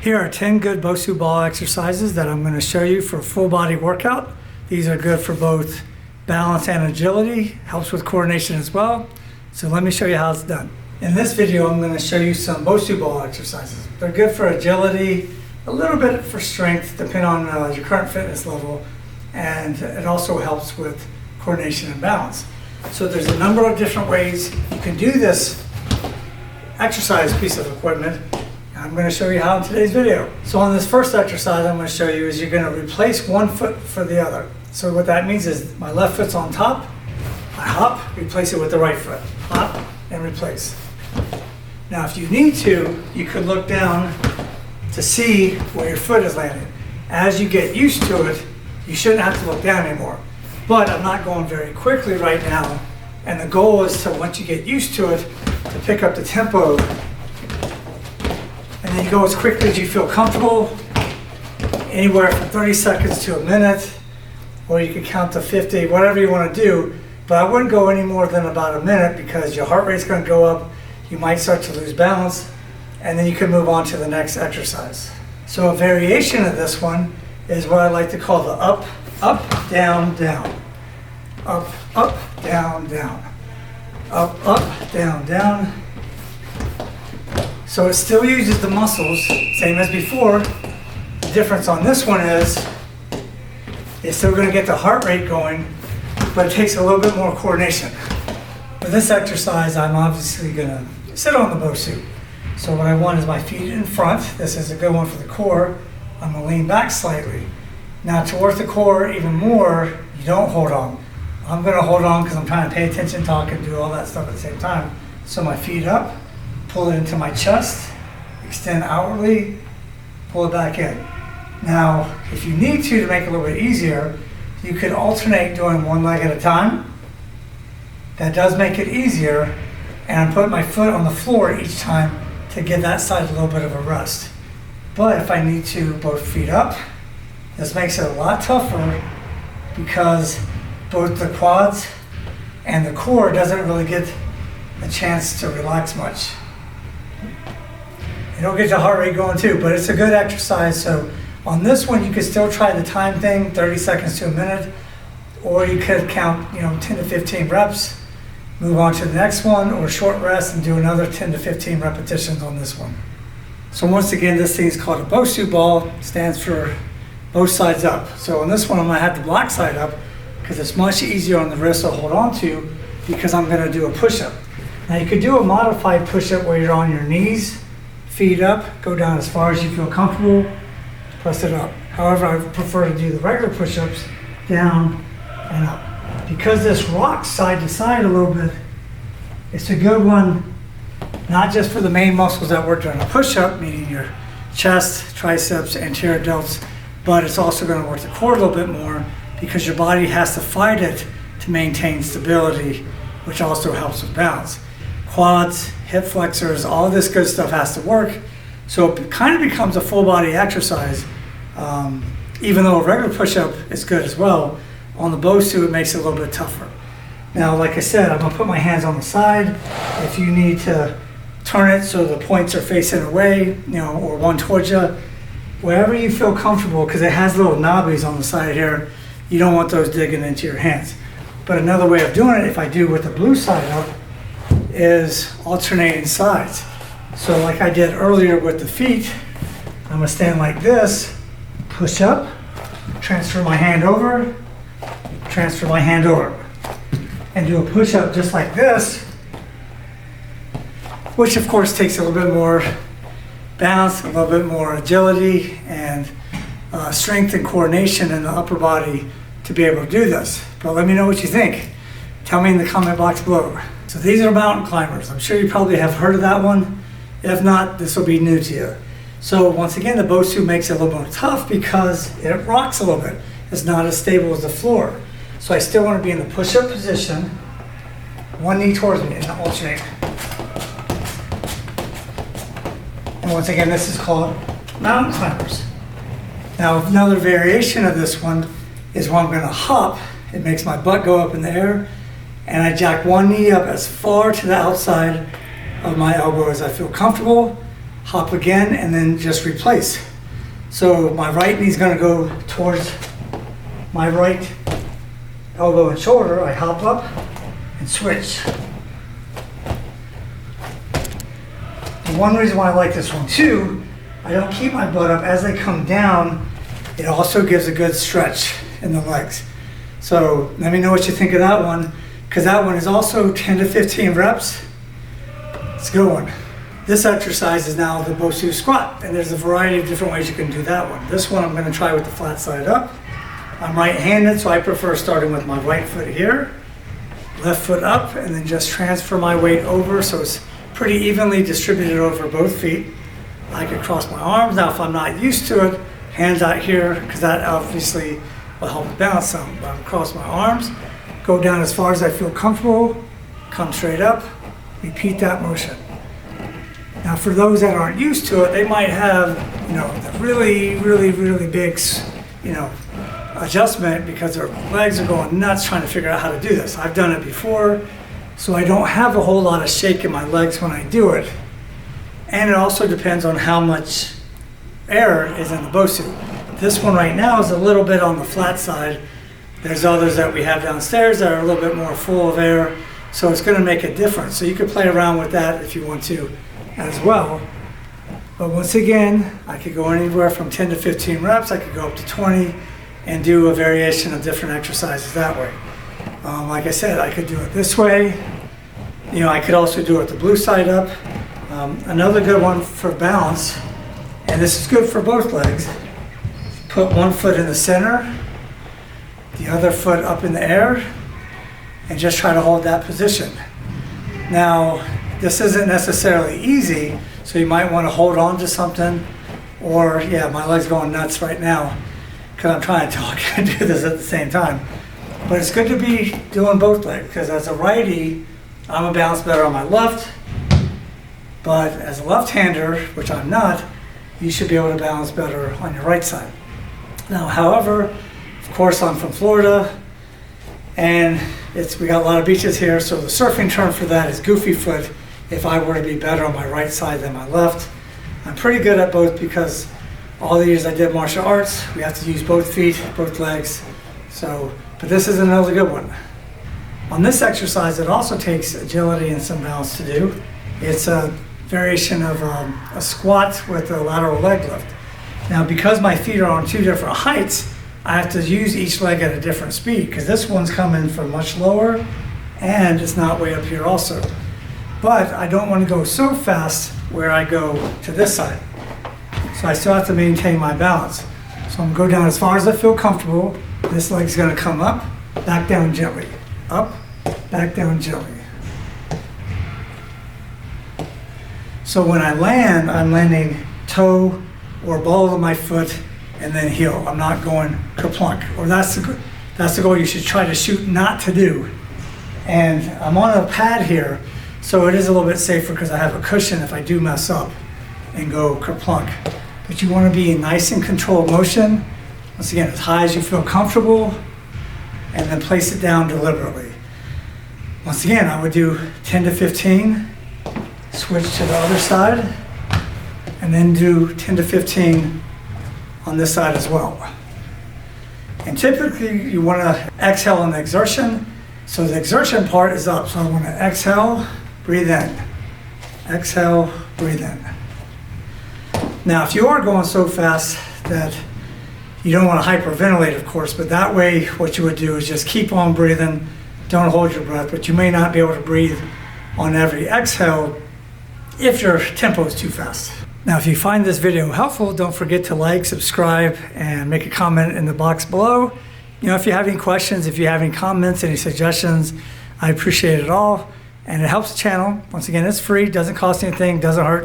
Here are 10 good Bosu ball exercises that I'm going to show you for a full body workout. These are good for both balance and agility, helps with coordination as well. So let me show you how it's done. In this video, I'm going to show you some Bosu ball exercises. They're good for agility, a little bit for strength, depending on your current fitness level, and it also helps with coordination and balance. So there's a number of different ways you can do this exercise piece of equipment. I'm going to show you how in today's video. So on this first exercise I'm going to show you is you're going to replace one foot for the other. So what that means is my left foot's on top, I hop, replace it with the right foot, hop and replace. Now if you need to, you could look down to see where your foot is landing. As you get used to it, you shouldn't have to look down anymore. But I'm not going very quickly right now, and the goal is to, once you get used to it, to pick up the tempo. And then you go as quickly as you feel comfortable, anywhere from 30 seconds to a minute, or you can count to 50, whatever you want to do. But I wouldn't go any more than about a minute because your heart rate's going to go up, you might start to lose balance, and then you can move on to the next exercise. So a variation of this one is what I like to call the up, up, down, down. Up, up, down, down. Up, up, down, down. So it still uses the muscles, same as before. The difference on this one is it's still going to get the heart rate going, but it takes a little bit more coordination. For this exercise, I'm obviously going to sit on the Bosu. So what I want is my feet in front. This is a good one for the core. I'm going to lean back slightly. Now to work the core even more, you don't hold on. I'm going to hold on because I'm trying to pay attention, talk, and do all that stuff at the same time. So my feet up. Pull it into my chest, extend outwardly, pull it back in. Now, if you need to make it a little bit easier, you could alternate doing one leg at a time. That does make it easier, and I'm putting my foot on the floor each time to give that side a little bit of a rest. But if I need to both feet up, this makes it a lot tougher because both the quads and the core doesn't really get a chance to relax much. It'll get the heart rate going too, but it's a good exercise. So on this one, you could still try the time thing, 30 seconds to a minute, or you could count, 10 to 15 reps, move on to the next one, or short rest and do another 10 to 15 repetitions on this one. So once again, this thing is called a Bosu ball, stands for both sides up. So on this one, I'm gonna have the black side up because it's much easier on the wrist to hold on to because I'm gonna do a push-up. Now you could do a modified push-up where you're on your knees, feet up, go down as far as you feel comfortable, press it up. However, I prefer to do the regular push-ups down and up. Because this rocks side to side a little bit, it's a good one, not just for the main muscles that work during a push-up, meaning your chest, triceps, anterior delts, but it's also going to work the core a little bit more because your body has to fight it to maintain stability, which also helps with balance. Quads, hip flexors, all this good stuff has to work. So it kind of becomes a full body exercise. Even though a regular push-up is good as well, on the Bosu it makes it a little bit tougher. Now, like I said, I'm gonna put my hands on the side. If you need to turn it so the points are facing away, or one towards you, wherever you feel comfortable, because it has little knobbies on the side here, you don't want those digging into your hands. But another way of doing it, if I do with the blue side up, is alternating sides. So like I did earlier with the feet, I'm gonna stand like this, push up, transfer my hand over, transfer my hand over, and do a push up just like this, which of course takes a little bit more balance, a little bit more agility, and strength and coordination in the upper body to be able to do this. But let me know what you think. Tell me in the comment box below. So these are mountain climbers. I'm sure you probably have heard of that one. If not, this will be new to you. So once again, the Bosu makes it a little more tough because it rocks a little bit. It's not as stable as the floor. So I still want to be in the push-up position, one knee towards me, and alternate. And once again, this is called mountain climbers. Now another variation of this one is when I'm going to hop. It makes my butt go up in the air, and I jack one knee up as far to the outside of my elbow as I feel comfortable, hop again, and then just replace. So my right knee's gonna go towards my right elbow and shoulder. I hop up and switch. And one reason why I like this one too, I don't keep my butt up. As I come down, it also gives a good stretch in the legs. So let me know what you think of that one, because that one is also 10 to 15 reps. It's a good one. This exercise is now the Bosu squat, and there's a variety of different ways you can do that one. This one I'm going to try with the flat side up. I'm right-handed, so I prefer starting with my right foot here, left foot up, and then just transfer my weight over so it's pretty evenly distributed over both feet. I can cross my arms. Now if I'm not used to it, hands out here, because that obviously will help balance some. But I'll cross my arms, go down as far as I feel comfortable, come straight up, repeat that motion. Now for those that aren't used to it, they might have, the really big, adjustment because their legs are going nuts trying to figure out how to do this. I've done it before, so I don't have a whole lot of shake in my legs when I do it. And it also depends on how much air is in the Bosu. This one right now is a little bit on the flat side. There's others that we have downstairs that are a little bit more full of air, so it's going to make a difference. So you can play around with that if you want to as well. But once again, I could go anywhere from 10 to 15 reps. I could go up to 20 and do a variation of different exercises that way. Like I said, I could do it this way. I could also do it the blue side up. Another good one for balance, and this is good for both legs. Put one foot in the center, the other foot up in the air, and just try to hold that position. Now, this isn't necessarily easy, so you might want to hold on to something, or my leg's going nuts right now because I'm trying to talk and do this at the same time. But it's good to be doing both legs, because as a righty, I'm a balance better on my left, but as a left-hander, which I'm not, you should be able to balance better on your right side. Now, however, of course, I'm from Florida, and we got a lot of beaches here, so the surfing term for that is goofy foot. If I were to be better on my right side than my left, I'm pretty good at both because all the years I did martial arts, we have to use both feet, both legs. But this is another good one. On this exercise, it also takes agility and some balance to do. It's a variation of a squat with a lateral leg lift. Now, because my feet are on two different heights, I have to use each leg at a different speed, because this one's coming from much lower and it's not way up here also. But I don't want to go so fast where I go to this side. So I still have to maintain my balance. So I'm going to go down as far as I feel comfortable. This leg's going to come up, back down gently. Up, back down gently. So when I land, I'm landing toe or ball of my foot and then heel. I'm not going kerplunk. Or that's the goal you should try to shoot not to do. And I'm on a pad here, so it is a little bit safer because I have a cushion if I do mess up and go kerplunk. But you want to be in nice and controlled motion. Once again, as high as you feel comfortable, and then place it down deliberately. Once again, I would do 10 to 15, switch to the other side, and then do 10 to 15 on this side as well. And typically you want to exhale on the exertion. So the exertion part is up. So I want to exhale, breathe in. Exhale, breathe in. Now, if you are going so fast that you don't want to hyperventilate, of course, but that way what you would do is just keep on breathing. Don't hold your breath, but you may not be able to breathe on every exhale if your tempo is too fast. Now, if you find this video helpful, don't forget to like, subscribe, and make a comment in the box below. If you have any questions, if you have any comments, any suggestions, I appreciate it all. And it helps the channel. Once again, it's free, doesn't cost anything, doesn't hurt.